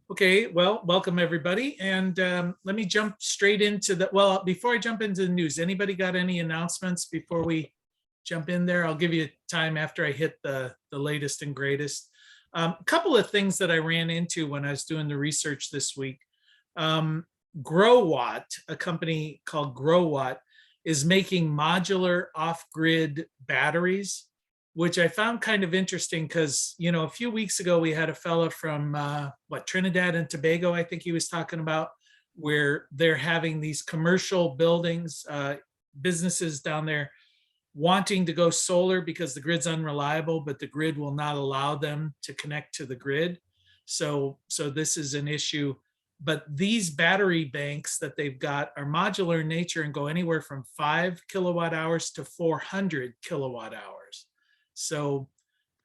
Okay, well, welcome everybody. And let me jump straight into well, before I jump into the news, anybody got any announcements before we jump in there? I'll give you time after I hit the latest and greatest. A couple of things that I ran into when I was doing the research this week. GrowWatt, a company called GrowWatt, is making modular off-grid batteries, which I found kind of interesting because, a few weeks ago we had a fella from Trinidad and Tobago, I think he was talking about, where they're having these commercial buildings, businesses down there wanting to go solar because the grid's unreliable, but the grid will not allow them to connect to the grid. So this is an issue. But these battery banks that they've got are modular in nature and go anywhere from 5 kilowatt hours to 400 kilowatt hours. So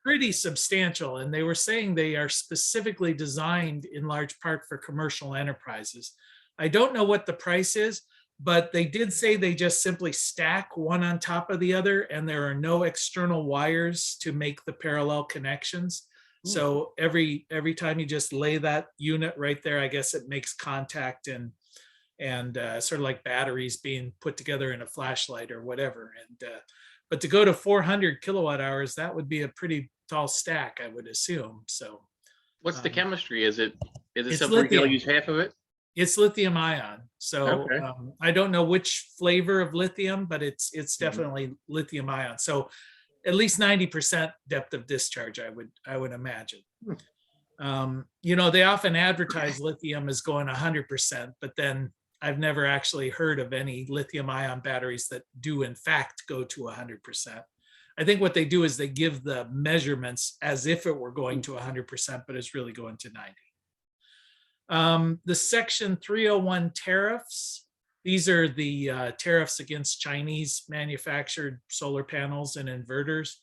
pretty substantial. And they were saying they are specifically designed in large part for commercial enterprises. I don't know what the price is, but they did say they just simply stack one on top of the other and there are no external wires to make the parallel connections. So every time you just lay that unit right there, I guess it makes contact and sort of like batteries being put together in a flashlight or whatever. And but to go to 400 kilowatt hours, that would be a pretty tall stack, I would assume. So what's the chemistry? Is it it's something they'll use half of it? It's lithium ion. So Okay. I don't know which flavor of lithium, but it's definitely lithium ion. So at least 90% depth of discharge, I would imagine. They often advertise lithium as going 100%, but then I've never actually heard of any lithium ion batteries that do in fact go to 100%. I think what they do is they give the measurements as if it were going to 100%, but it's really going to 90. The Section 301 tariffs, these are the tariffs against Chinese manufactured solar panels and inverters.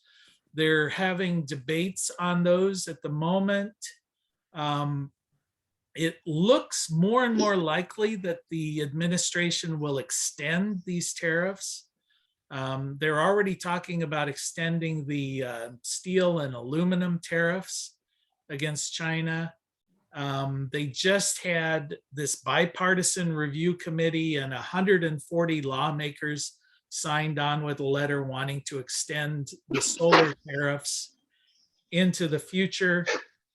They're having debates on those at the moment. It looks more and more likely that the administration will extend these tariffs. They're already talking about extending the steel and aluminum tariffs against China. They just had this bipartisan review committee and 140 lawmakers signed on with a letter wanting to extend the solar tariffs into the future.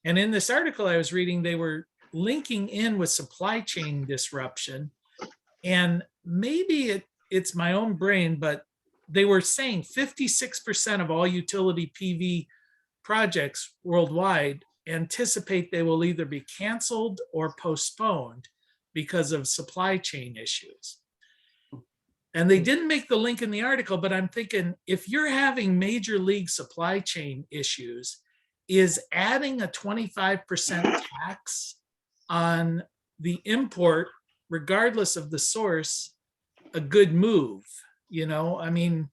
And in this article I was reading, they were linking in with supply chain disruption. And maybe it's my own brain, but they were saying 56% of all utility PV projects worldwide anticipate they will either be canceled or postponed because of supply chain issues. And they didn't make the link in the article, but I'm thinking if you're having major league supply chain issues, is adding a 25% tax on the import, regardless of the source, a good move? I mean,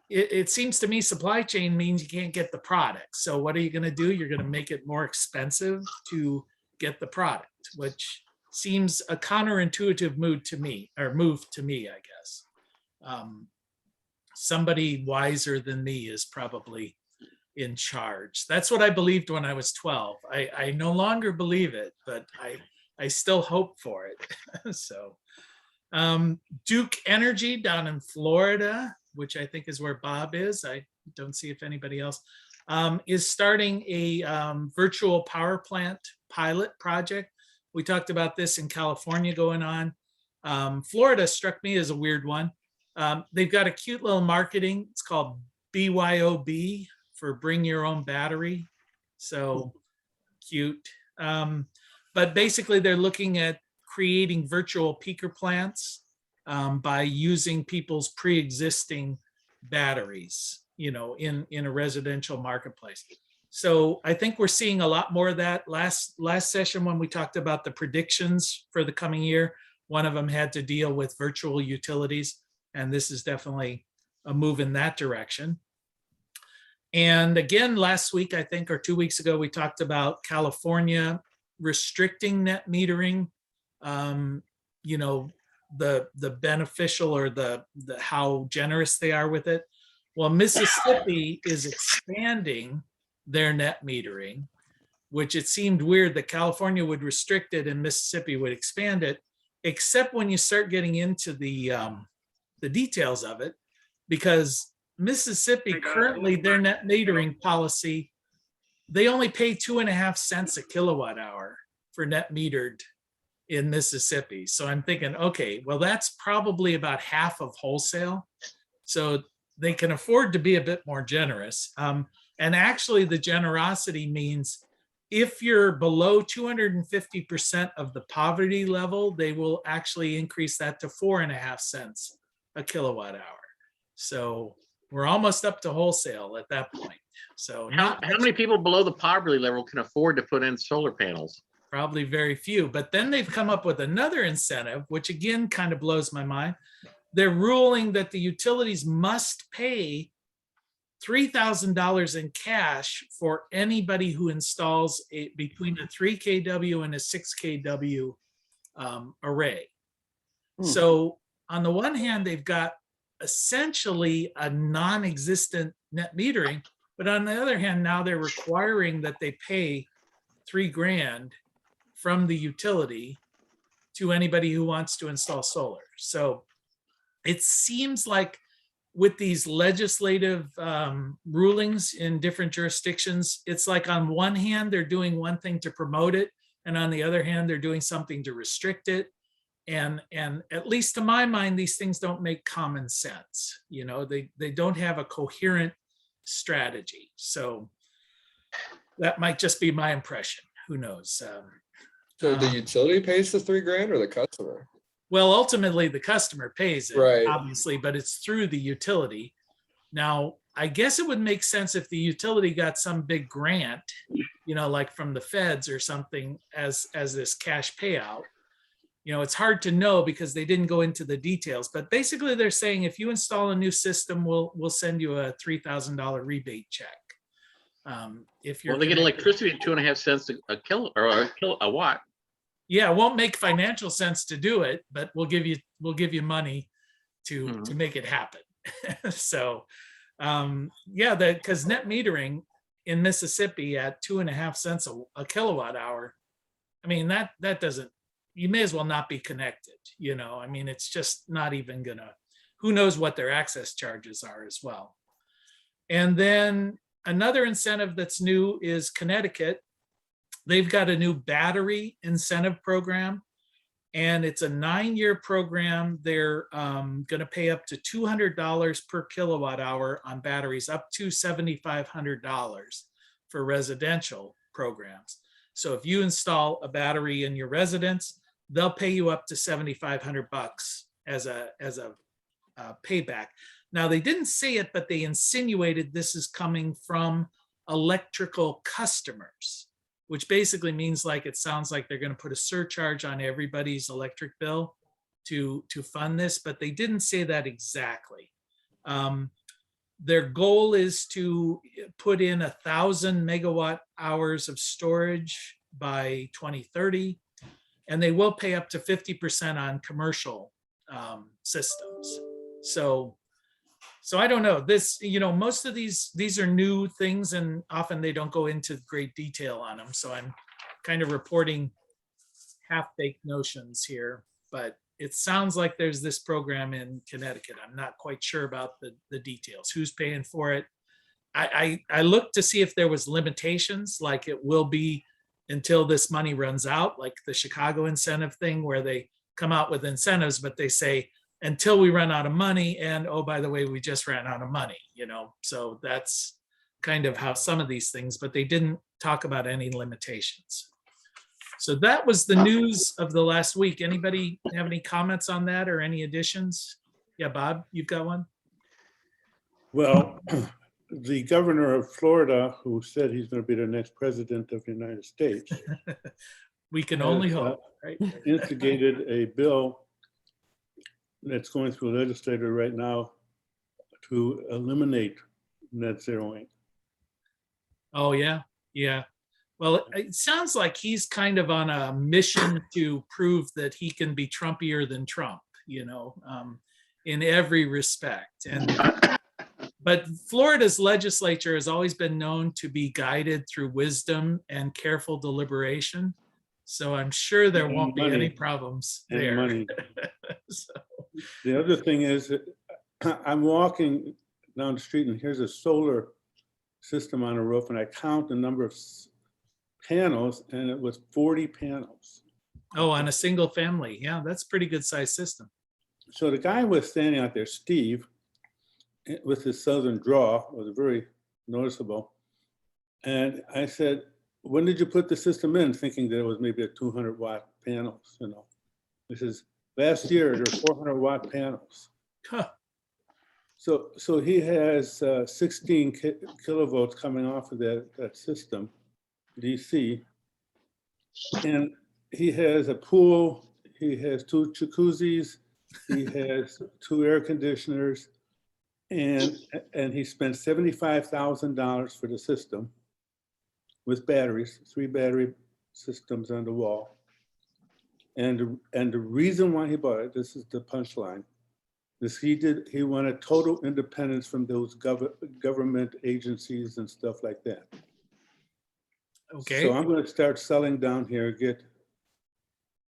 it seems to me supply chain means you can't get the product. So what are you going to do? You're going to make it more expensive to get the product, which seems a counterintuitive move to me, I guess. Somebody wiser than me is probably in charge. That's what I believed when I was 12. I no longer believe it, but I still hope for it. So Duke Energy down in Florida, which I think is where Bob is, I don't see if anybody else, is starting a virtual power plant pilot project. We talked about this in California going on. Florida struck me as a weird one. They've got a cute little marketing. It's called BYOB, for bring your own battery. So cute. But basically they're looking at creating virtual peaker plants by using people's pre-existing batteries, in a residential marketplace. So I think we're seeing a lot more of that. Last session when we talked about the predictions for the coming year, one of them had to deal with virtual utilities, and this is definitely a move in that direction. And again, last week, I think, or 2 weeks ago, we talked about California restricting net metering, the beneficial or the how generous they are with it. Well, Mississippi is expanding their net metering, which it seemed weird that California would restrict it and Mississippi would expand it, except when you start getting into the details of it, because Mississippi currently, their net metering policy, they only pay 2.5 cents a kilowatt hour for net metered in Mississippi. So I'm thinking, okay, well, that's probably about half of wholesale. So they can afford to be a bit more generous. And actually the generosity means if you're below 250% of the poverty level, they will actually increase that to 4.5 cents a kilowatt hour. So we're almost up to wholesale at that point. So How many people below the poverty level can afford to put in solar panels? Probably very few. But then they've come up with another incentive, which again kind of blows my mind. They're ruling that the utilities must pay $3,000 in cash for anybody who installs between a 3 kW and a 6 kW array. So on the one hand, they've got essentially a non-existent net metering, but on the other hand, now they're requiring that they pay $3,000 from the utility to anybody who wants to install solar. So it seems like with these legislative rulings in different jurisdictions, it's like on one hand, they're doing one thing to promote it, and on the other hand, they're doing something to restrict it. And at least to my mind, these things don't make common sense. You know, they don't have a coherent strategy. So that might just be my impression. Who knows? So the utility pays the $3,000 or the customer? Well, ultimately the customer pays it, Right. obviously, but it's through the utility. Now, I guess it would make sense if the utility got some big grant, you know, like from the feds or something as this cash payout. You know, it's hard to know because they didn't go into the details, but basically they're saying if you install a new system, we'll send you a $3,000 rebate check. If you're Well, they get electricity at 2.5 cents a watt. Yeah, it won't make financial sense to do it, but we'll give you money to make it happen. So yeah, because net metering in Mississippi at 2.5 cents a kilowatt hour, I mean that doesn't, you may as well not be connected, you know. I mean, it's just not even gonna, who knows what their access charges are as well. And then another incentive that's new is Connecticut. They've got a new battery incentive program, and it's a 9-year program. They're going to pay up to $200 per kilowatt hour on batteries, up to $7,500 for residential programs. So if you install a battery in your residence, they'll pay you up to $7,500 as a payback. Now, they didn't say it, but they insinuated this is coming from electrical customers, which basically means like, it sounds like they're going to put a surcharge on everybody's electric bill to fund this, but they didn't say that exactly. Their goal is to put in 1,000 megawatt hours of storage by 2030, and they will pay up to 50% on commercial systems. So I don't know, this, you know, most of these are new things, and often they don't go into great detail on them. So I'm kind of reporting half-baked notions here, but it sounds like there's this program in Connecticut. I'm not quite sure about the details, who's paying for it. I looked to see if there was limitations, like it will be until this money runs out, like the Chicago incentive thing, where they come out with incentives, but they say, until we run out of money, and oh, by the way, we just ran out of money, you know. So that's kind of how some of these things, but they didn't talk about any limitations. So that was the news of the last week. Anybody have any comments on that or any additions? Yeah, Bob, you've got one? Well, the governor of Florida, who said he's going to be the next president of the United States, We can only hope, right? instigated a bill that's going through a legislature right now to eliminate net zeroing. Oh, yeah, yeah. Well, it sounds like he's kind of on a mission to prove that he can be Trumpier than Trump, you know, in every respect. And But Florida's legislature has always been known to be guided through wisdom and careful deliberation. So I'm sure there And won't be any money. problems And there. money. So, The other thing is, that I'm walking down the street and here's a solar system on a roof, and I count the number of panels, and it was 40 panels. oh, on a single family. Yeah, that's a pretty good sized system. So the guy was standing out there, Steve, with his southern drawl, was very noticeable. And I said, when did you put the system in? Thinking that it was maybe a 200-watt panels, you know. He says, last year there were 400-watt panels. Huh. So he has 16 kilovolts coming off of that system, DC. And he has a pool, he has 2 jacuzzis, he has 2 air conditioners, and he spent $75,000 for the system with batteries, 3 battery systems on the wall. And the reason why he bought it, this is the punchline, is he wanted total independence from those government agencies and stuff like that. Okay. So I'm going to start selling down here, get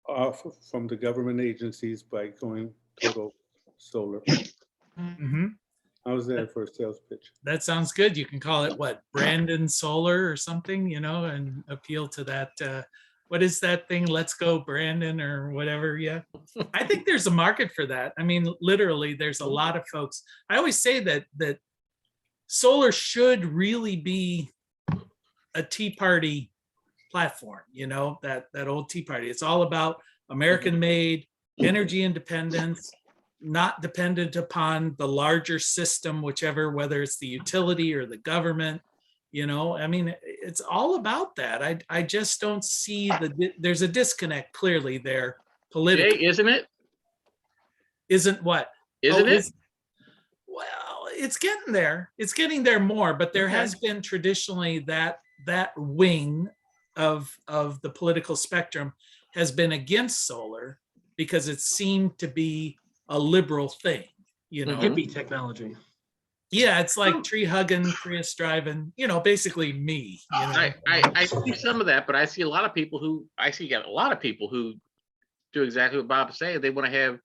off from the government agencies by going total solar. Mhm. How's that for a sales pitch? That sounds good. You can call it what, Brandon Solar or something, you know, and appeal to that. What is that thing? Let's go, Brandon, or whatever. Yeah. I think there's a market for that. I mean, literally, there's a lot of folks. I always say that solar should really be a Tea Party platform, you know, that old Tea Party. It's all about American made, energy independence, not dependent upon the larger system, whichever, whether it's the utility or the government, you know. I mean, it's all about that. I just don't see there's a disconnect clearly there politically. Jay, isn't it? Isn't what? Isn't it? Well, it's getting there. It's getting there more, but there has been traditionally that wing of the political spectrum has been against solar because it seemed to be a liberal thing, you know. Hippie technology. Yeah, it's like tree hugging, Prius driving, you know, basically me. You know? I see some of that, but I see a lot of people who do exactly what Bob is saying. They want to have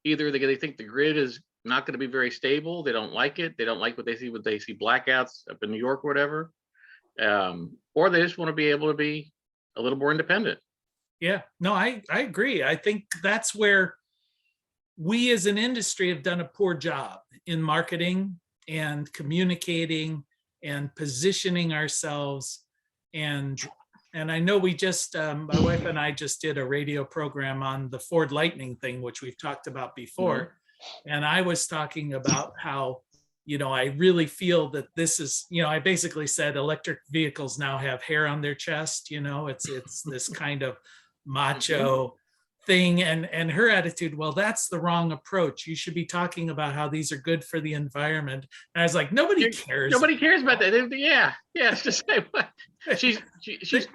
either they think the grid is not going to be very stable. They don't like it. They don't like what they see blackouts up in New York or whatever. Or they just want to be able to be a little more independent. Yeah, no, I agree. I think that's where we as an industry have done a poor job in marketing and communicating and positioning ourselves. And I know we just, my wife and I just did a radio program on the Ford Lightning thing, which we've talked about before. And I was talking about how, you know, I really feel that this is, you know, I basically said electric vehicles now have hair on their chest, you know, it's this kind of macho thing. And her attitude, well, that's the wrong approach. You should be talking about how these are good for the environment. And I was like, nobody cares. Nobody cares about that. Yeah. It's just she's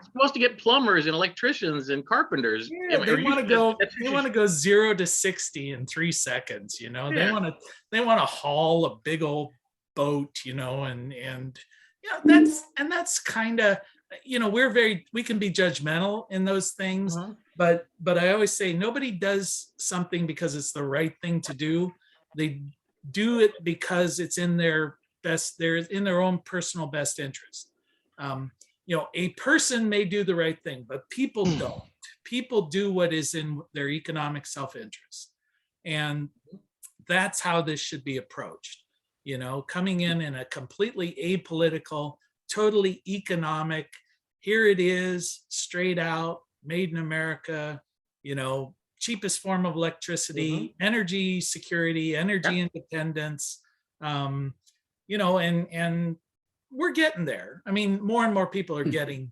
supposed to get plumbers and electricians and carpenters. Yeah, they want to go 0 to 60 in 3 seconds, you know. Yeah. They want to haul a big old boat, you know, and yeah, that's kind of, you know, we can be judgmental in those things, but I always say nobody does something because it's the right thing to do. They do it because it's in their own personal best interest. You know, a person may do the right thing, but people don't. People do what is in their economic self-interest. And that's how this should be approached. You know, coming in a completely apolitical, totally economic, here it is, straight out, made in America, you know, cheapest form of electricity, energy security, energy independence, you know, and we're getting there. I mean, more and more people are getting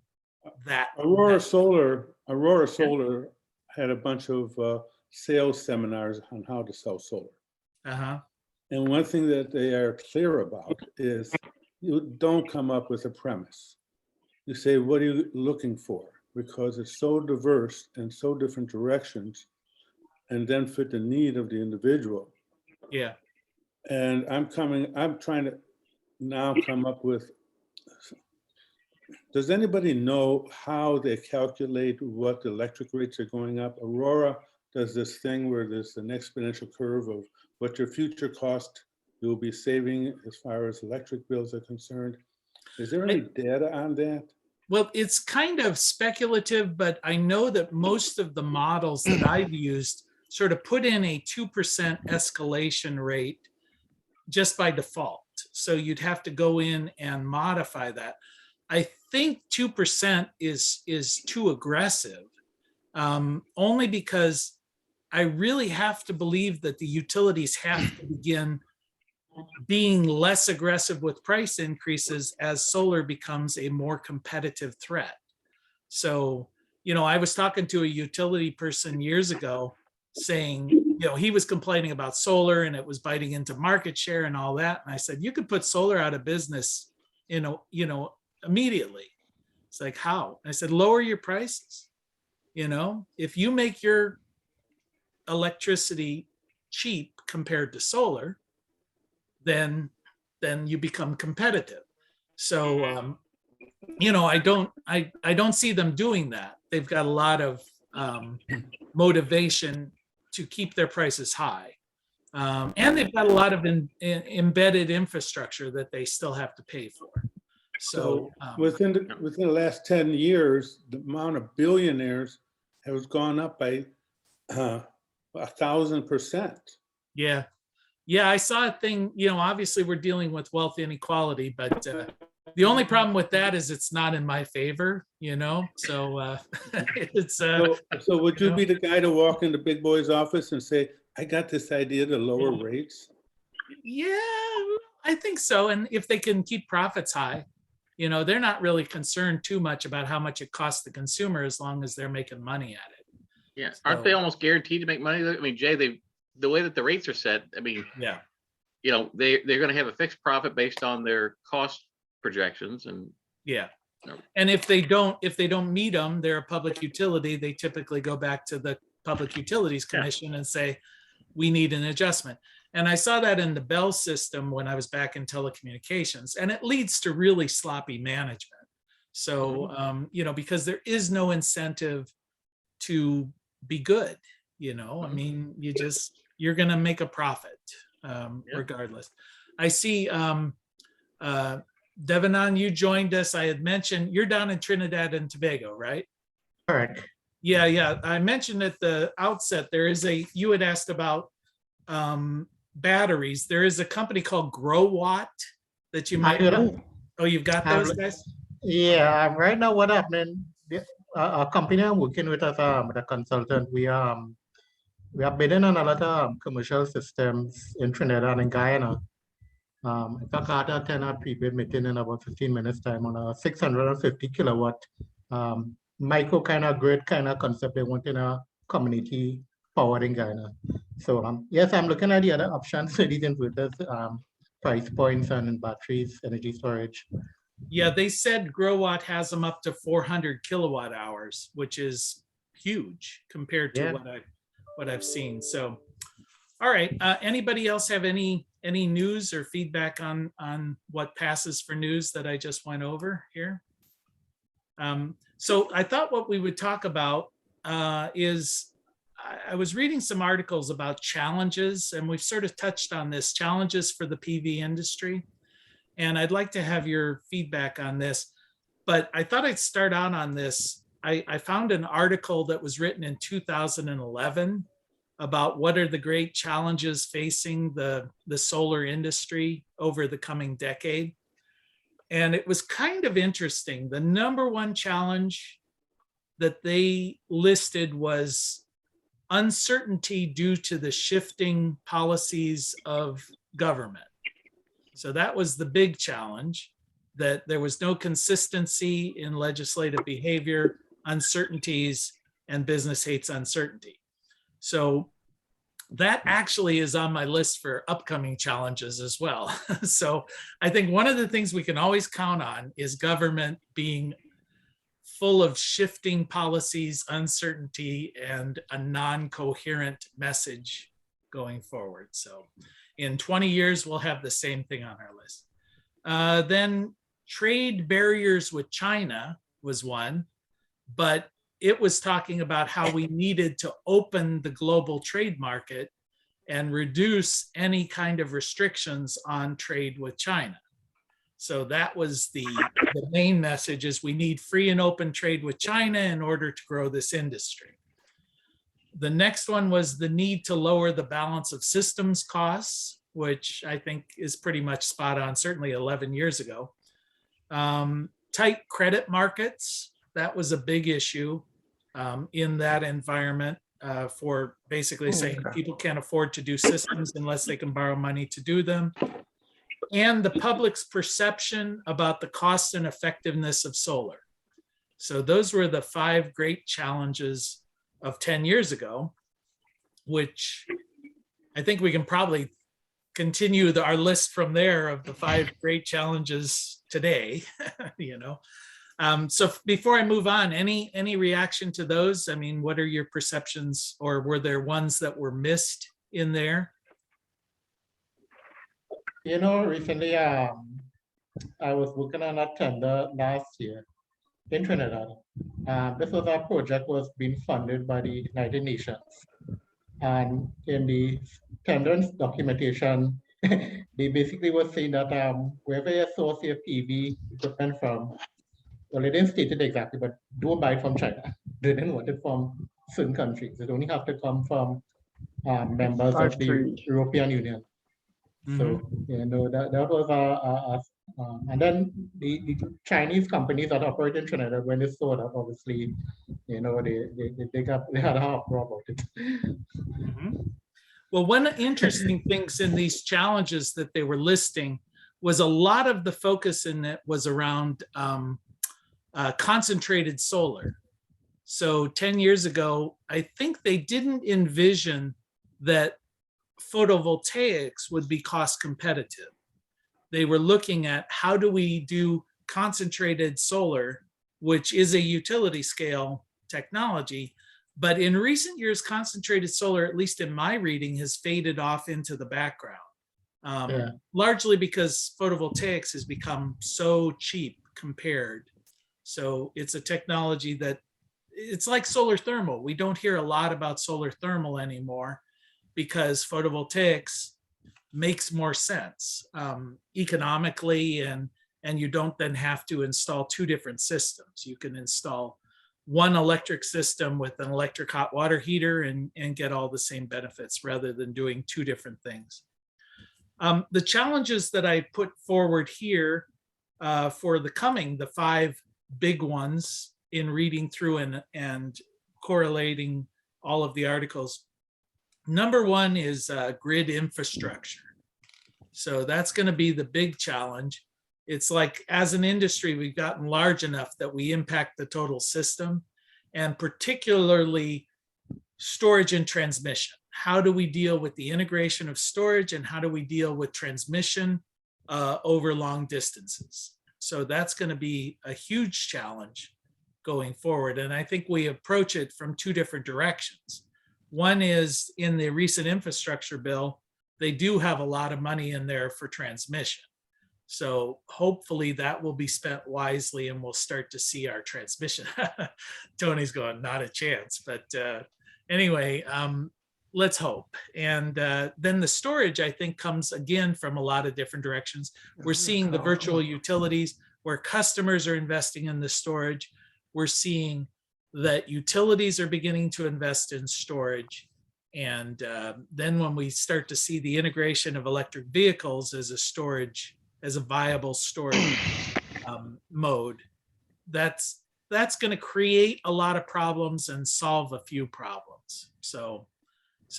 that. Aurora Solar had a bunch of sales seminars on how to sell solar. And one thing that they are clear about is you don't come up with a premise. You say, what are you looking for? Because it's so diverse and so different directions, and then fit the need of the individual. Yeah. And I'm trying to now come up with, does anybody know how they calculate what the electric rates are going up? Aurora does this thing where there's an exponential curve of what your future cost you'll be saving as far as electric bills are concerned. Is there any data on that? Well, it's kind of speculative, but I know that most of the models that I've used sort of put in a 2% escalation rate just by default. So you'd have to go in and modify that. I think 2% is too aggressive, only because I really have to believe that the utilities have to begin being less aggressive with price increases as solar becomes a more competitive threat. So, I was talking to a utility person years ago saying, he was complaining about solar and it was biting into market share and all that. And I said, you could put solar out of business, immediately. It's like, how? I said, lower your prices. If you make your electricity cheap compared to solar, then you become competitive. So I don't see them doing that. They've got a lot of motivation to keep their prices high, and they've got a lot of embedded infrastructure that they still have to pay for. So within the last 10 years, the amount of billionaires has gone up by 1,000%. Yeah, I saw a thing, obviously we're dealing with wealth inequality, but the only problem with that is it's not in my favor, so it's. So would you be the guy to walk into Big Boy's office and say, I got this idea to lower rates? Yeah, I think so. And if they can keep profits high, they're not really concerned too much about how much it costs the consumer as long as they're making money at it. Yeah, aren't they almost guaranteed to make money? I mean, Jay, the way that the rates are set, I mean, Yeah. they're going to have a fixed profit based on their cost projections, and Yeah. No. And if they don't meet them, they're a public utility. They typically go back to the Public Utilities Commission and say, we need an adjustment. And I saw that in the Bell system when I was back in telecommunications, and it leads to really sloppy management. So, because there is no incentive to be good, I mean, you're going to make a profit regardless. I see Devanan, you joined us. I had mentioned you're down in Trinidad and Tobago, right? Correct. Yeah. I mentioned at the outset, you had asked about batteries. There is a company called GrowWatt that you might know. Oh, you've got those guys? Yeah, right now what happening, a company I'm working with as a consultant, we are bidding on a lot of commercial systems in Trinidad and Guyana. In fact, I had a 10-hour pre-bid meeting in about 15 minutes time on a 650 kilowatt micro kind of grid kind of concept they want in a community power in Guyana. So yes, I'm looking at the other options for these inverters, price points and batteries, energy storage. Yeah, they said GrowWatt has them up to 400 kilowatt hours, which is huge compared to what I've seen. So, all right. Anybody else have any news or feedback on what passes for news that I just went over here? So I thought what we would talk about is I was reading some articles about challenges, and we've sort of touched on this, challenges for the PV industry. And I'd like to have your feedback on this, but I thought I'd start out on this. I found an article that was written in 2011 about what are the great challenges facing the solar industry over the coming decade. And it was kind of interesting. The number one challenge that they listed was uncertainty due to the shifting policies of government. So that was the big challenge, that there was no consistency in legislative behavior, uncertainties, and business hates uncertainty. So that actually is on my list for upcoming challenges as well. So I think one of the things we can always count on is government being full of shifting policies, uncertainty, and a non-coherent message going forward. So in 20 years, we'll have the same thing on our list. Then trade barriers with China was one, but it was talking about how we needed to open the global trade market and reduce any kind of restrictions on trade with China. So that was the main message, is we need free and open trade with China in order to grow this industry. The next one was the need to lower the balance of systems costs, which I think is pretty much spot on, certainly 11 years ago. Tight credit markets, that was a big issue in that environment, for basically saying people can't afford to do systems unless they can borrow money to do them. And the public's perception about the cost and effectiveness of solar. So those were the 5 great challenges of 10 years ago, which I think we can probably continue our list from there of the 5 great challenges today, you know. So before I move on, any reaction to those? I mean, what are your perceptions, or were there ones that were missed in there? You know, recently, I was working on a tender last year in Trinidad. This was a project was being funded by the United Nations. And in the tender documentation, they basically were saying that wherever you source your PV equipment from, well, they didn't state it exactly, but don't buy it from China. They didn't want it from certain countries. It only have to come from members of the European Union. So, you know, that was and then the Chinese companies that operate in Trinidad, when they saw that, obviously, you know, they had a uproar about it. Well, one interesting things in these challenges that they were listing was a lot of the focus in it was around concentrated solar. So 10 years ago, I think they didn't envision that photovoltaics would be cost competitive. They were looking at how do we do concentrated solar, which is a utility scale technology. But in recent years, concentrated solar, at least in my reading, has faded off into the background, largely because photovoltaics has become so cheap compared. So it's a technology that it's like solar thermal. We don't hear a lot about solar thermal anymore because photovoltaics makes more sense economically, and you don't then have to install 2 different systems. You can install one electric system with an electric hot water heater and get all the same benefits rather than doing 2 different things. The challenges that I put forward here for the 5 big ones in reading through and correlating all of the articles. Number 1 is grid infrastructure. So that's going to be the big challenge. It's like, as an industry, we've gotten large enough that we impact the total system, and particularly storage and transmission. How do we deal with the integration of storage, and how do we deal with transmission over long distances? So that's going to be a huge challenge going forward. And I think we approach it from 2 different directions. One is, in the recent infrastructure bill, they do have a lot of money in there for transmission. So hopefully that will be spent wisely and we'll start to see our transmission. Tony's going, not a chance. But anyway, let's hope. And then the storage, I think, comes again from a lot of different directions. We're seeing the virtual utilities where customers are investing in the storage. We're seeing that utilities are beginning to invest in storage. And then when we start to see the integration of electric vehicles as a viable storage mode, that's going to create a lot of problems and solve a few problems. So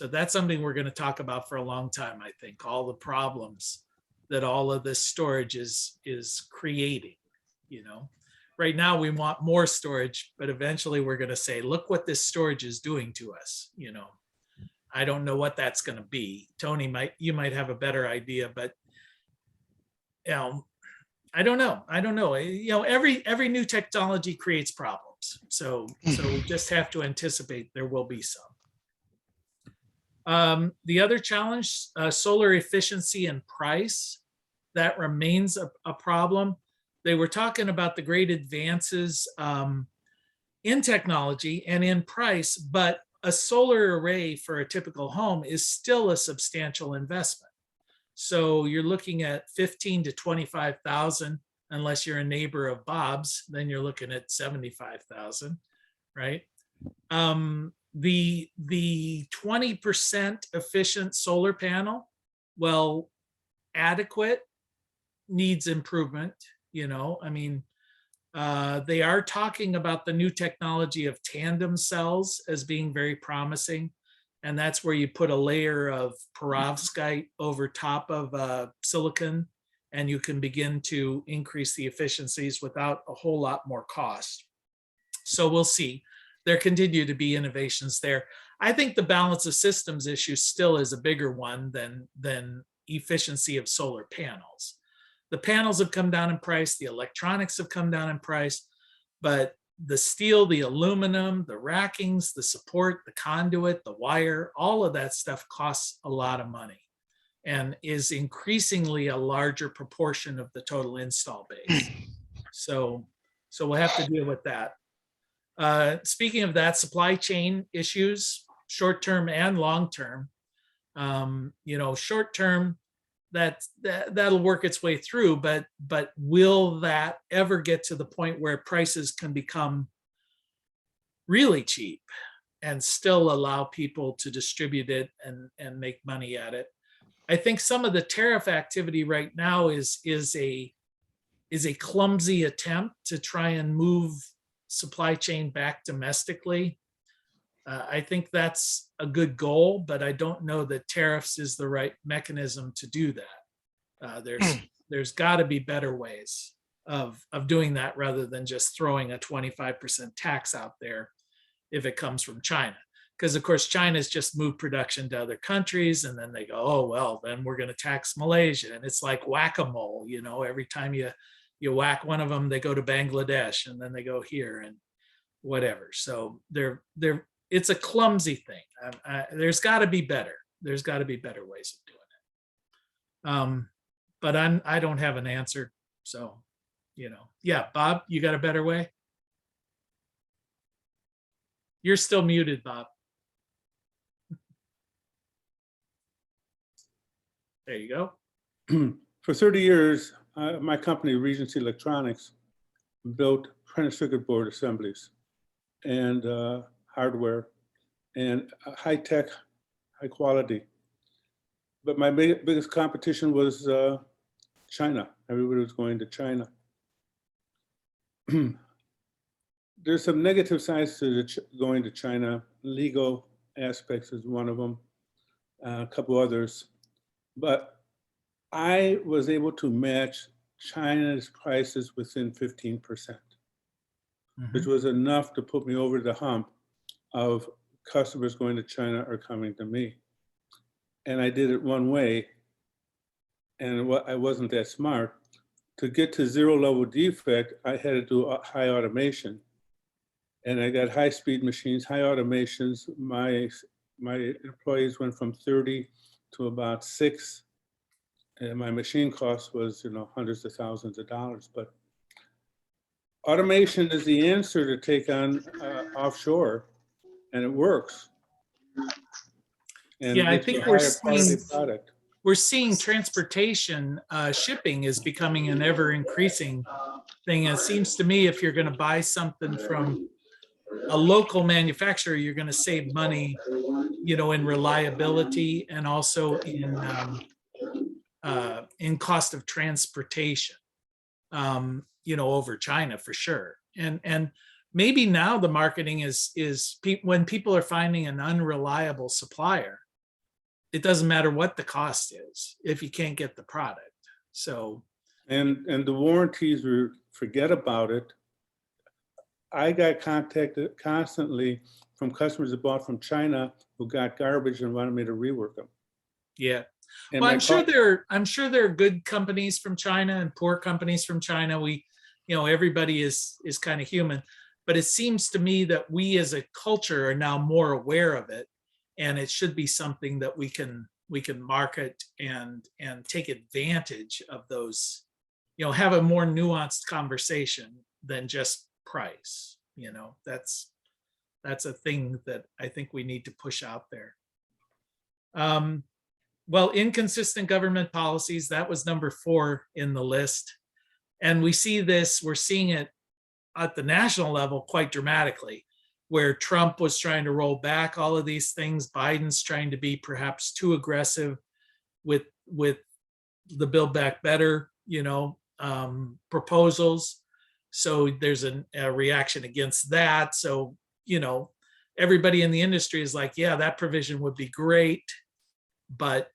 that's something we're going to talk about for a long time, I think, all the problems that all of this storage is creating. You know, right now we want more storage, but eventually we're going to say, look what this storage is doing to us. You know, I don't know what that's going to be. Tony, you might have a better idea, but you know, I don't know. You know, every new technology creates problems. So we just have to anticipate there will be some. The other challenge, solar efficiency and price. that remains a problem. They were talking about the great advances in technology and in price, but a solar array for a typical home is still a substantial investment. So you're looking at 15 to 25,000, unless you're a neighbor of Bob's, then you're looking at 75,000, right? The 20% efficient solar panel, well, adequate, needs improvement. I mean, they are talking about the new technology of tandem cells as being very promising. And that's where you put a layer of perovskite over top of silicon, and you can begin to increase the efficiencies without a whole lot more cost. So we'll see. There continue to be innovations there. I think the balance of systems issue still is a bigger one than efficiency of solar panels. The panels have come down in price, the electronics have come down in price, but the steel, the aluminum, the rackings, the support, the conduit, the wire, all of that stuff costs a lot of money and is increasingly a larger proportion of the total install base. So we'll have to deal with that. Speaking of that, supply chain issues, short-term and long-term. Short-term, that'll work its way through, but will that ever get to the point where prices can become really cheap and still allow people to distribute it and make money at it? I think some of the tariff activity right now is a clumsy attempt to try and move supply chain back domestically. I think that's a good goal, but I don't know that tariffs is the right mechanism to do that. There's got to be better ways of doing that rather than just throwing a 25% tax out there if it comes from China. Because of course, China's just moved production to other countries, and then they go, oh, well, then we're going to tax Malaysia. And it's like whack-a-mole, every time you whack one of them, they go to Bangladesh, and then they go here and whatever. So it's a clumsy thing. There's got to be better. There's got to be better ways of doing it. But I don't have an answer. So, yeah, Bob, you got a better way? You're still muted, Bob. There you go. For 30 years, my company, Regency Electronics, built printed circuit board assemblies and hardware and high-tech, high quality. But my biggest competition was China. Everybody was going to China. There's some negative sides to going to China. Legal aspects is one of them, a couple others. But I was able to match China's prices within 15%, which was enough to put me over the hump of customers going to China or coming to me. And I did it one way, and I wasn't that smart. To get to zero level defect, I had to do high automation. And I got high-speed machines, high automations. My employees went from 30 to about 6. And my machine cost was, hundreds of thousands of dollars. But automation is the answer to take on offshore, and it works. And yeah, I it's think a higher quality product. We're seeing transportation, shipping is becoming an ever increasing thing. And it seems to me if you're going to buy something from a local manufacturer, you're going to save money, in reliability and also in cost of transportation, over China for sure. And maybe now the marketing is when people are finding an unreliable supplier, it doesn't matter what the cost is if you can't get the product. So, and the warranties, forget about it. I got contacted constantly from customers that bought from China who got garbage and wanted me to rework them. Yeah. And Well, I'm sure there are good companies from China and poor companies from China. Everybody is kind of human, but it seems to me that we as a culture are now more aware of it, and it should be something that we can we can market and take advantage of those, have a more nuanced conversation than just price. That's a thing that I think we need to push out there. Well, inconsistent government policies, that was number 4 in the list. And we're seeing it at the national level quite dramatically, where Trump was trying to roll back all of these things. Biden's trying to be perhaps too aggressive with the Build Back Better, proposals. So there's a reaction against that. So, everybody in the industry is like, yeah, that provision would be great. But,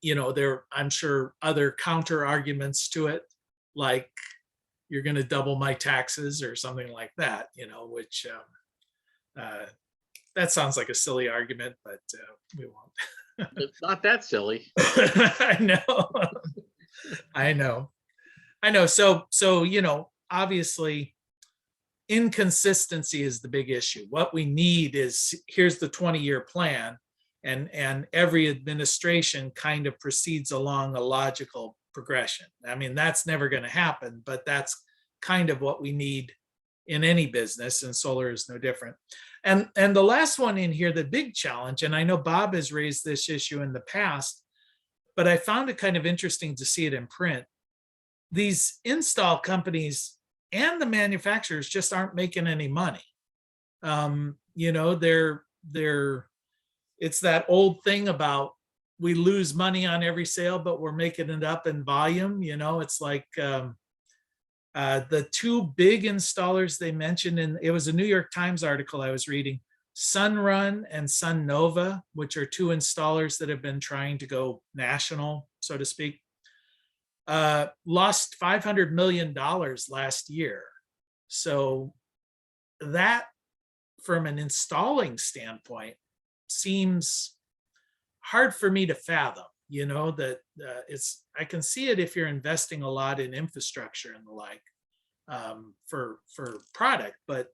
I'm sure other counter arguments to it, like you're going to double my taxes or something like that, which that sounds like a silly argument, but we won't. It's not that silly. I know. So, obviously inconsistency is the big issue. What we need is, here's the 20-year plan, and every administration kind of proceeds along a logical progression. I mean, that's never going to happen, but that's kind of what we need in any business, and solar is no different. And the last one in here, the big challenge, and I know Bob has raised this issue in the past, but I found it kind of interesting to see it in print. These install companies and the manufacturers just aren't making any money. It's that old thing about, we lose money on every sale, but we're making it up in volume. It's like the 2 big installers they mentioned, and it was a New York Times article I was reading, Sunrun and SunNova, which are 2 installers that have been trying to go national, so to speak, lost $500 million last year. So that, from an installing standpoint, seems hard for me to fathom, that I can see it if you're investing a lot in infrastructure and the like, for product, but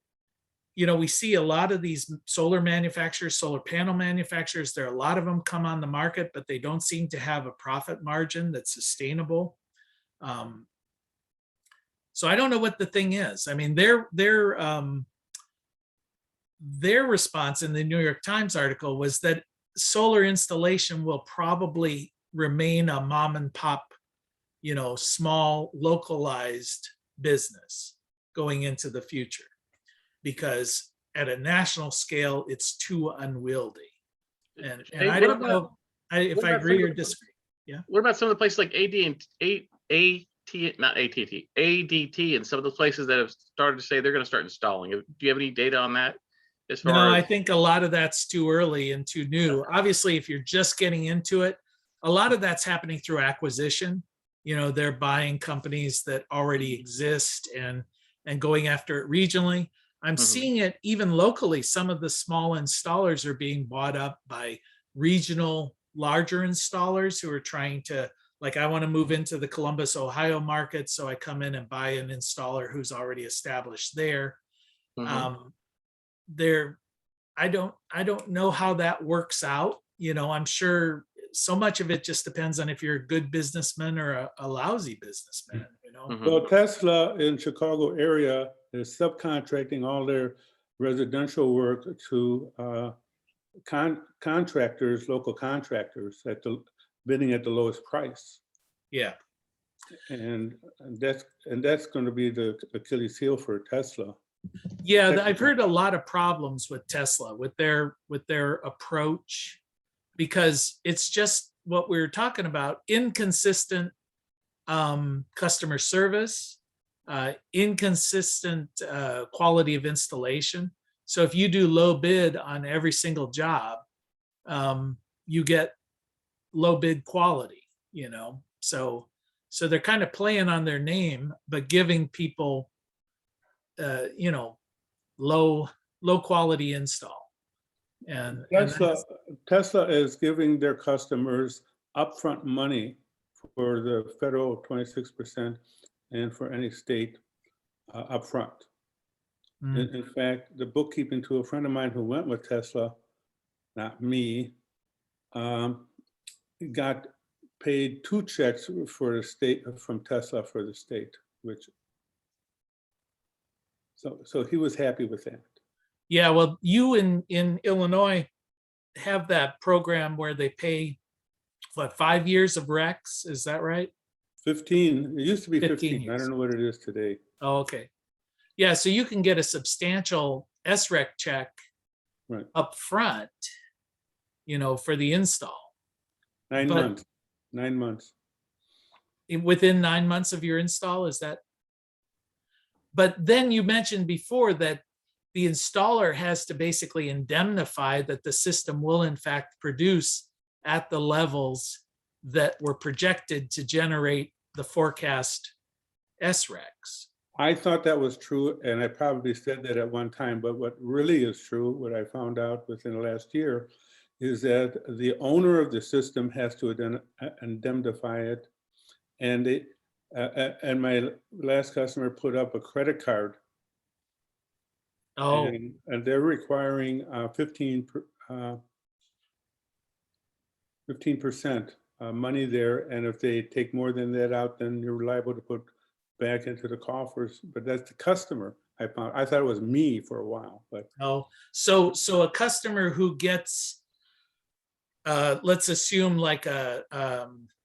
we see a lot of these solar manufacturers, solar panel manufacturers, there are a lot of them come on the market, but they don't seem to have a profit margin that's sustainable. So I don't know what the thing is. I mean, their response in the New York Times article was that solar installation will probably remain a mom and pop, small localized business going into the future, because at a national scale, it's too unwieldy. And Hey, I what don't about- know if what I about agree some or of the- disagree. What about some of the places like ADT, and some of those places that have started to say they're going to start installing? Do you have any data on that? As far No, as I think a lot of that's too early and too new. Obviously, if you're just getting into it, a lot of that's happening through acquisition. They're buying companies that already exist and going after it regionally. I'm seeing it even locally. Some of the small installers are being bought up by regional larger installers who are trying to, like, I want to move into the Columbus, Ohio market, so I come in and buy an installer who's already established there. I don't know how that works out. I'm sure so much of it just depends on if you're a good businessman or a lousy businessman. Well, Tesla in Chicago area is subcontracting all their residential work to contractors, local contractors, bidding at the lowest price. Yeah. And that's going to be the Achilles heel for Tesla. Yeah, I've heard a lot of problems with Tesla with their approach, because it's just what we were talking about: inconsistent customer service, inconsistent quality of installation. So if you do low bid on every single job, you get low bid quality. So they're kind of playing on their name, but giving people low quality install. And Tesla is giving their customers upfront money for the federal 26% and for any state upfront. In fact, the bookkeeping to a friend of mine who went with Tesla, not me, got paid 2 checks for the state, from Tesla for the state, which, so he was happy with that. Yeah, well, you in Illinois have that program where they pay, what, 5 years of Rex? Is that right? 15, it used to be 15 15. I years. don't know what it is today. Oh, okay. Yeah, so you can get a substantial SREC check Right. up front, for the install. 9 But- months, 9 months. Within 9 months of your install, is that? But then you mentioned before that the installer has to basically indemnify that the system will in fact produce at the levels that were projected to generate the forecast SRECs. I thought that was true, and I probably said that at one time, but what really is true, what I found out within the last year, is that the owner of the system has to indemnify it. And and my last customer put up a credit card, Oh, and they're requiring 15% money there. And if they take more than that out, then you're liable to put back into the coffers. But that's the customer. I thought it was me for a while, but oh, so a customer who gets, let's assume like a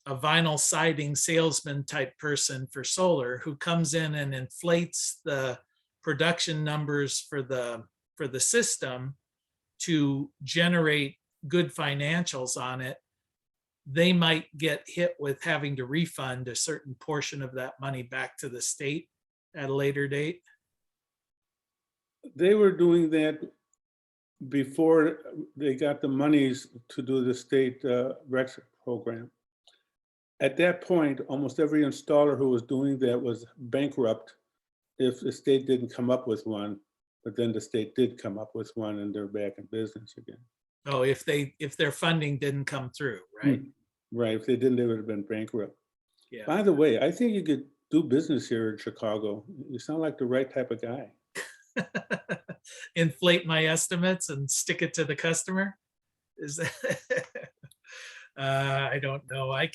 vinyl siding salesman type person for solar who comes in and inflates the production numbers for the system to generate good financials on it, they might get hit with having to refund a certain portion of that money back to the state at a later date. they were doing that before they got the monies to do the state Rex program. At that point, almost every installer who was doing that was bankrupt if the state didn't come up with one, but then the state did come up with one and they're back in business again. Oh, if their funding didn't come through, right? Right, if they didn't, they would have been bankrupt. Yeah. By the way, I think you could do business here in Chicago. You sound like the right type of guy. Inflate my estimates and stick it to the customer? Is that I don't know. I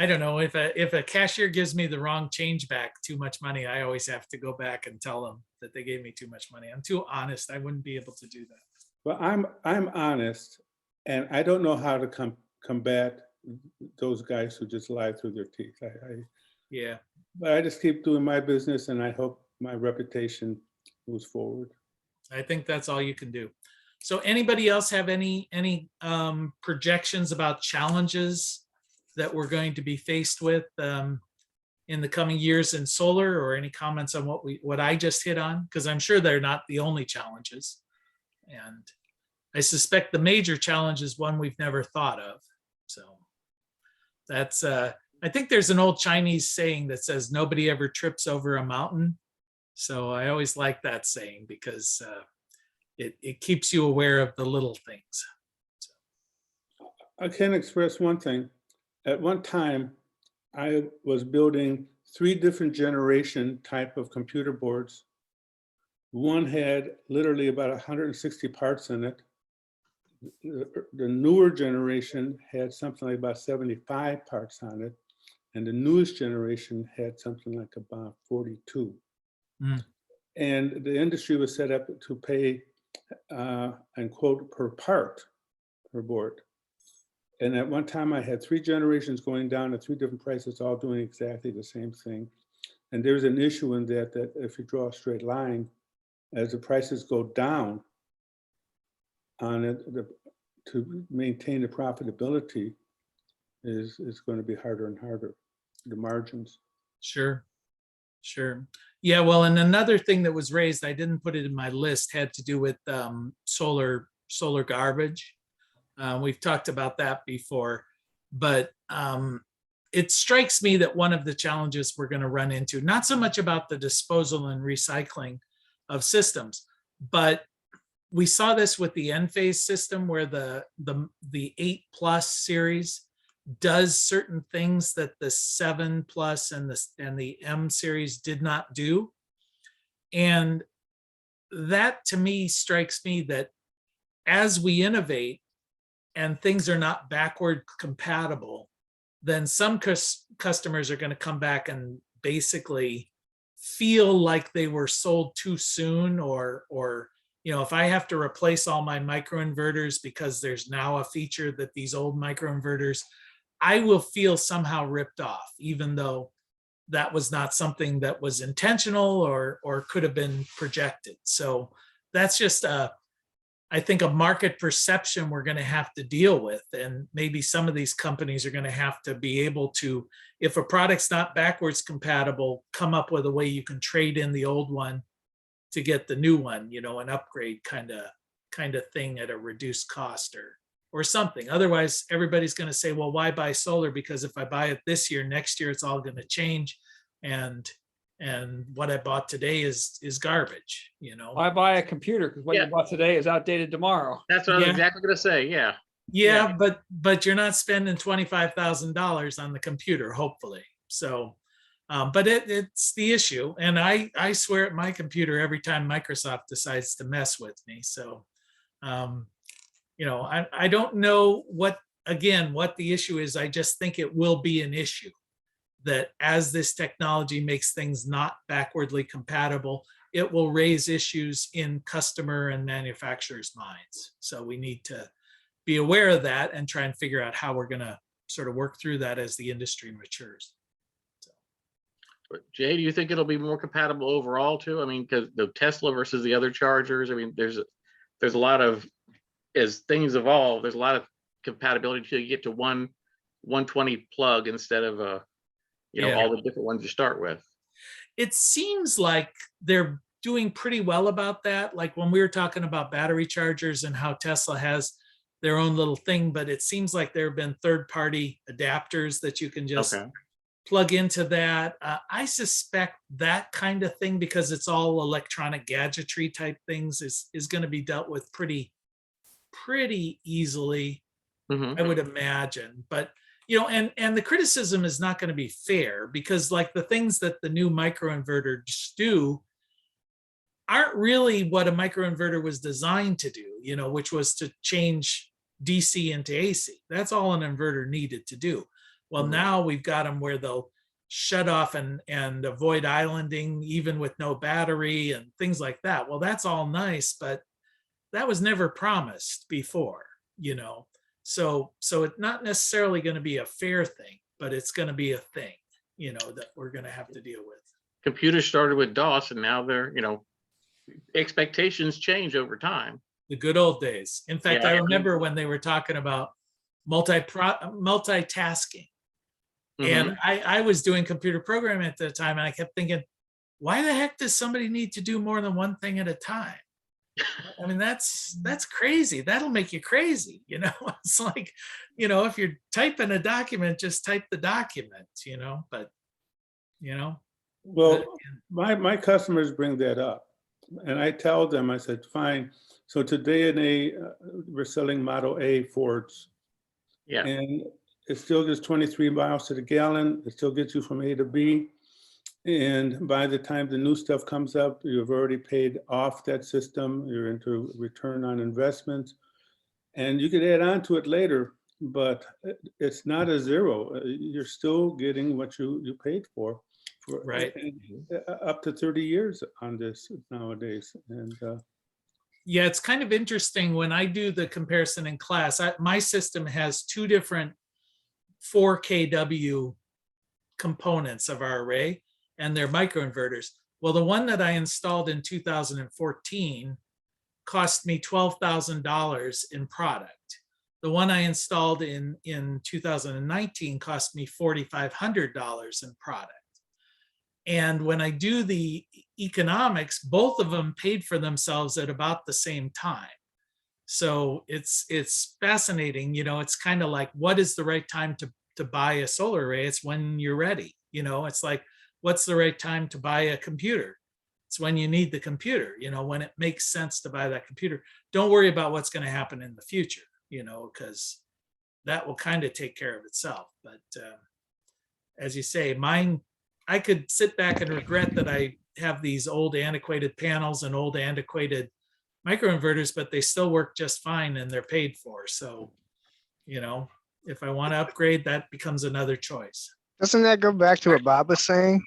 don't know if a cashier gives me the wrong change back, too much money, I always have to go back and tell them that they gave me too much money. I'm too honest. I wouldn't be able to do that. Well, I'm honest, and I don't know how to combat those guys who just lie through their teeth. Yeah. But I just keep doing my business, and I hope my reputation moves forward. I think that's all you can do. So anybody else have any projections about challenges that we're going to be faced with in the coming years in solar, or any comments on what I just hit on? Because I'm sure they're not the only challenges. And I suspect the major challenge is one we've never thought of. So that's, I think there's an old Chinese saying that says nobody ever trips over a mountain. So I always like that saying because it keeps you aware of the little things. So. I can express one thing. At one time, I was building 3 different generation type of computer boards. One had literally about 160 parts in it. The newer generation had something like about 75 parts on it. And the newest generation had something like about 42. And the industry was set up to pay, and quote, per part, per board. And at one time I had 3 generations going down at 3 different prices, all doing exactly the same thing. And there's an issue in that if you draw a straight line, as the prices go down on it, to maintain the profitability is going to be harder and harder, the margins. Sure. Yeah, well, and another thing that was raised, I didn't put it in my list, had to do with solar garbage. We've talked about that before, but it strikes me that one of the challenges we're going to run into, not so much about the disposal and recycling of systems, but we saw this with the N-phase system where the 8+ series does certain things that the 7+ and the M series did not do. And that to me strikes me that as we innovate and things are not backward compatible, then some customers are going to come back and basically feel like they were sold too soon, or if I have to replace all my microinverters because there's now a feature that these old microinverters, I will feel somehow ripped off, even though that was not something that was intentional or could have been projected. So that's just I think a market perception we're going to have to deal with. And maybe some of these companies are going to have to be able to, if a product's not backwards compatible, come up with a way you can trade in the old one to get the new one, an upgrade kind of thing at a reduced cost or something. Otherwise, everybody's going to say, well, why buy solar? Because if I buy it this year, next year, it's all going to change. And what I bought today is garbage, Why buy a computer? Because what Yeah. you bought today is outdated tomorrow. That's what I was Yeah. exactly gonna say, yeah. Yeah, but you're not spending $25,000 on the computer, hopefully. So, but it's the issue, and I swear at my computer every time Microsoft decides to mess with me. So, I don't know what the issue is. I just think it will be an issue that as this technology makes things not backwardly compatible, it will raise issues in customer and manufacturers' minds. So we need to be aware of that and try and figure out how we're going to sort of work through that as the industry matures. But Jay, do you think it'll be more compatible overall too? I mean, because the Tesla versus the other chargers, I mean, there's a lot of, as things evolve, there's a lot of compatibility until you get to 120 plug instead of all the different ones you start with. It seems like they're doing pretty well about that. Like when we were talking about battery chargers and how Tesla has their own little thing, but it seems like there have been third-party adapters that you can just plug into that. I suspect that kind of thing, because it's all electronic gadgetry type things, is going to be dealt with pretty easily, I would imagine. But and the criticism is not going to be fair, because like the things that the new microinverters do aren't really what a microinverter was designed to do, which was to change DC into AC. That's all an inverter needed to do. Well, now we've got them where they'll shut off and avoid islanding even with no battery and things like that. Well, that's all nice, but that was never promised before, So it's not necessarily going to be a fair thing, but it's going to be a thing, that we're going to have to deal with. Computers started with DOS, and now they're, expectations change over time. The good old days. In fact, Yeah. I remember when they were talking about multitasking. And I was doing computer programming at the time, and I kept thinking, why the heck does somebody need to do more than one thing at a time? I mean, that's crazy. That'll make you crazy. It's like, if you're typing a document, just type the document, but, Well, my customers bring that up, and I tell them, I said, fine. So today we're selling Model A Fords. Yeah. And it still gets 23 miles to the gallon. It still gets you from A to B. And by the time the new stuff comes up, you've already paid off that system. You're into return on investment. And you could add on to it later, but it's not a zero. You're still getting what you paid for right. Up to 30 years on this nowadays. And yeah, it's kind of interesting when I do the comparison in class. My system has two different 4 kW components of our array, and they're microinverters. Well, the one that I installed in 2014 cost me $12,000 in product. The one I installed in 2019 cost me $4,500 in product. And when I do the economics, both of them paid for themselves at about the same time. So it's fascinating. It's kind of like, what is the right time to buy a solar array? It's when you're ready. It's like, what's the right time to buy a computer? It's when you need the computer, when it makes sense to buy that computer. Don't worry about what's going to happen in the future, because that will kind of take care of itself. But as you say, mine, I could sit back and regret that I have these old antiquated panels and old antiquated microinverters, but they still work just fine and they're paid for. So You know, if I want to upgrade, that becomes another choice. Doesn't that go back to what Bob was saying?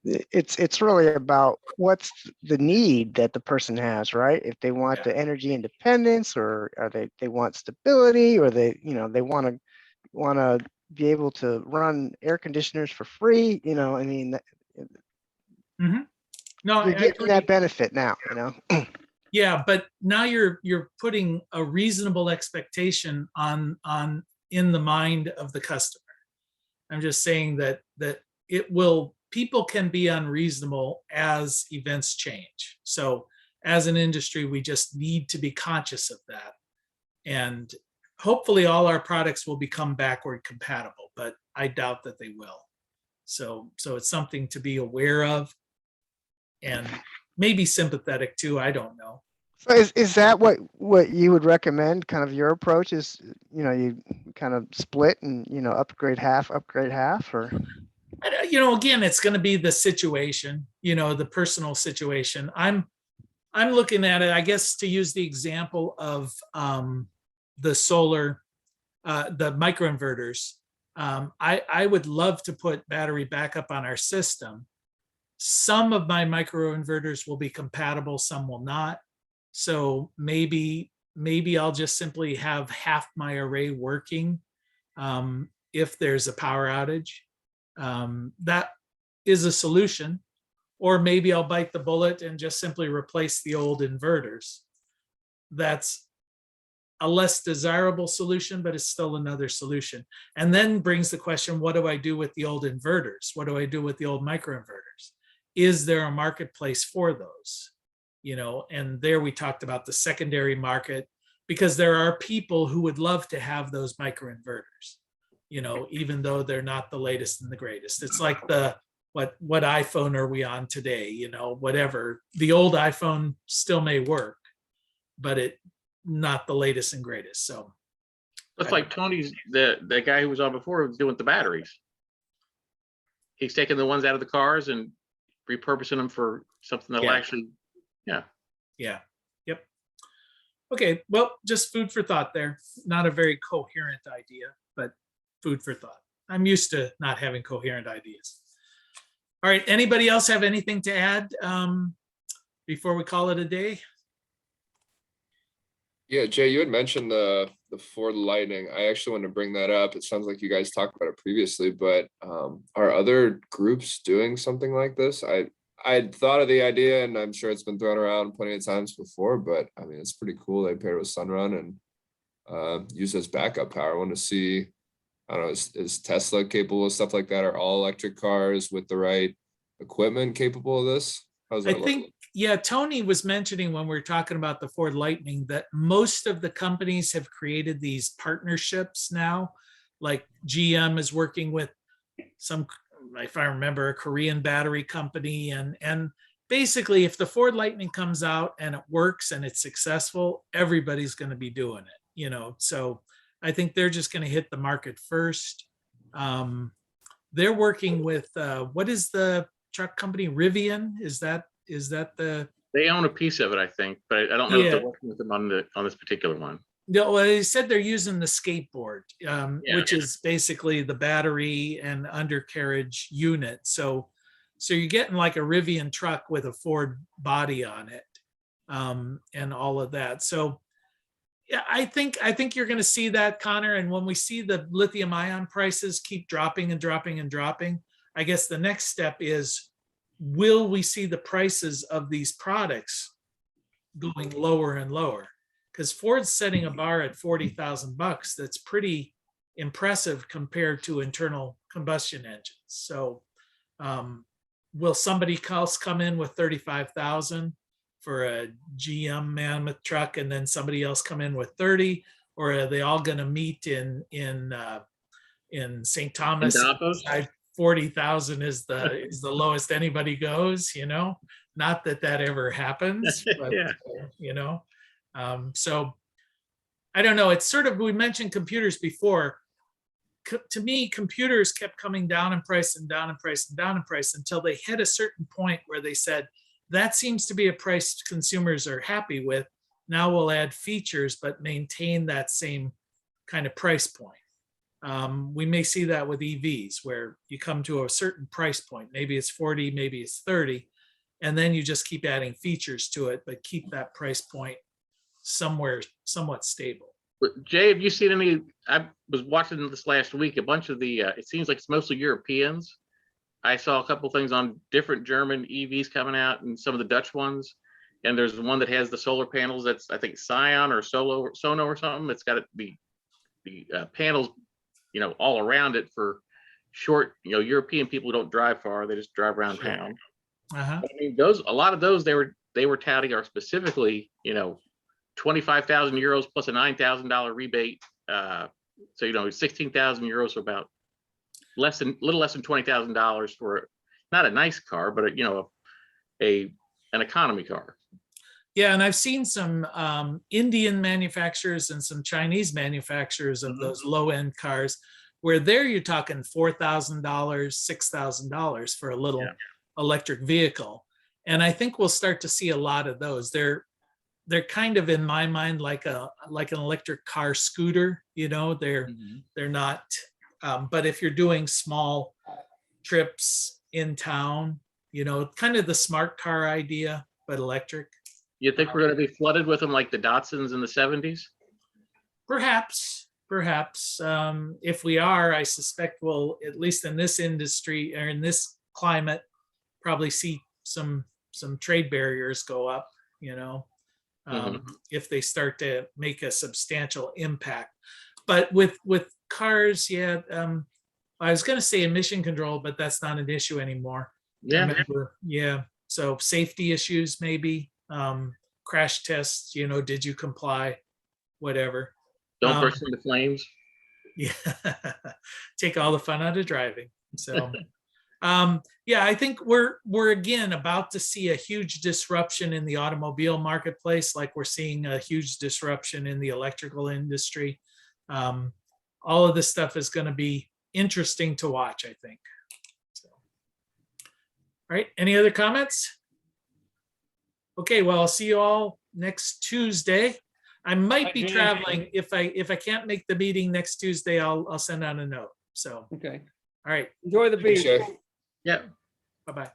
It's really about what's the need that the person has, right? If they want Yeah. the energy independence, or are they want stability, or they want to be able to run air conditioners for free. I mean, No, I you're getting agree. that benefit now. Yeah, but now you're putting a reasonable expectation on in the mind of the customer. I'm just saying that people can be unreasonable as events change. So as an industry, we just need to be conscious of that. And hopefully all our products will become backward compatible, but I doubt that they will. So it's something to be aware of and maybe sympathetic to, I don't know. So is that what you would recommend? Kind of your approach is, you kind of split and upgrade half, or Again, it's going to be the situation, the personal situation. I'm looking at it, I guess, to use the example of the solar, the microinverters. I would love to put battery backup on our system. Some of my microinverters will be compatible, some will not. So maybe I'll just simply have half my array working if there's a power outage. That is a solution. Or maybe I'll bite the bullet and just simply replace the old inverters. That's a less desirable solution, but it's still another solution. And then brings the question, what do I do with the old inverters? What do I do with the old microinverters? Is there a marketplace for those? And there we talked about the secondary market, because there are people who would love to have those microinverters, even though they're not the latest and the greatest. It's like what iPhone are we on today? Whatever. The old iPhone still may work, but it not the latest and greatest. So Looks like Tony's the guy who was on before was doing the batteries. He's taking the ones out of the cars and repurposing them for something that'll actually, yeah. Yep. Okay. Well, just food for thought there. Not a very coherent idea, but food for thought. I'm used to not having coherent ideas. All right. Anybody else have anything to add before we call it a day? Yeah, Jay, you had mentioned the Ford Lightning. I actually wanted to bring that up. It sounds like you guys talked about it previously, but are other groups doing something like this? I'd thought of the idea, and I'm sure it's been thrown around plenty of times before, but I mean, it's pretty cool. They pair it with Sunrun and use as backup power. I want to see, I don't know, is Tesla capable of stuff like that? Are all electric cars with the right equipment capable of this? How's that I think, yeah, Tony was mentioning when we were talking about the Ford Lightning that most of the companies have created these partnerships now. Like GM is working with some, if I remember, a Korean battery company. And basically, if the Ford Lightning comes out and it works and it's successful, everybody's going to be doing it, So I think they're just going to hit the market first. They're working with, what is the truck company, Rivian? Is that the? they own a piece of it, I think, but I don't know if Yeah. they're working with them on this particular one. No, well, they said they're using the skateboard, Yeah. which is basically the battery and undercarriage unit. So you're getting like a Rivian truck with a Ford body on it, and all of that. So yeah, I think you're going to see that, Connor. And when we see the lithium ion prices keep dropping and dropping and dropping, I guess the next step is, will we see the prices of these products going lower and lower? Because Ford's setting a bar at $40,000. That's pretty impressive compared to internal combustion engines. So will somebody else come in with 35,000 for a GM mammoth truck, and then somebody else come in with 30, or are they all going to meet in St. Thomas? In Davos? 40,000 is the lowest anybody goes, not that ever happens, but Yeah. So I don't know. It's sort of, we mentioned computers before. To me, computers kept coming down in price and down in price and down in price until they hit a certain point where they said, that seems to be a price consumers are happy with. Now we'll add features, but maintain that same kind of price point. We may see that with EVs where you come to a certain price point, maybe it's 40, maybe it's 30, and then you just keep adding features to it, but keep that price point somewhere somewhat stable. But Jay, have you seen any? I was watching this last week. A bunch of the. It seems like it's mostly Europeans. I saw a couple things on different German EVs coming out and some of the Dutch ones. And there's one that has the solar panels. That's I think Scion or Sono or something. It's got the panels, all around it for short. European people who don't drive far. They just drive around town. Uh-huh. I mean, a lot of those they were touting are specifically 25,000 euros plus a $9,000 rebate. So 16,000 euros, so about little less than $20,000 for not a nice car, but an economy car. Yeah, and I've seen some Indian manufacturers and some Chinese manufacturers of those low-end cars, where there you're talking $4,000, $6,000 for a little electric vehicle. And I think we'll start to see a lot of those. They're kind of, in my mind, like an electric car scooter. They're not. But if you're doing small trips in town, kind of the smart car idea, but electric. You think we're going to be flooded with them like the Datsuns in the 70s? Perhaps. If we are, I suspect we'll, at least in this industry or in this climate, probably see some trade barriers go up, if they start to make a substantial impact. But with cars, I was going to say emission control, but that's not an issue anymore. Remember, so safety issues, maybe crash tests, did you comply, whatever. Don't burst into flames. Yeah, take all the fun out of driving. So I think we're again about to see a huge disruption in the automobile marketplace, like we're seeing a huge disruption in the electrical industry. All of this stuff is going to be interesting to watch, I think. So, all right, any other comments? Okay, well, I'll see you all next Tuesday. I might be traveling. If I can't make the meeting next Tuesday, I'll send out a note. So, Okay. all right. Enjoy the beach. Sure. Yeah. Bye-bye.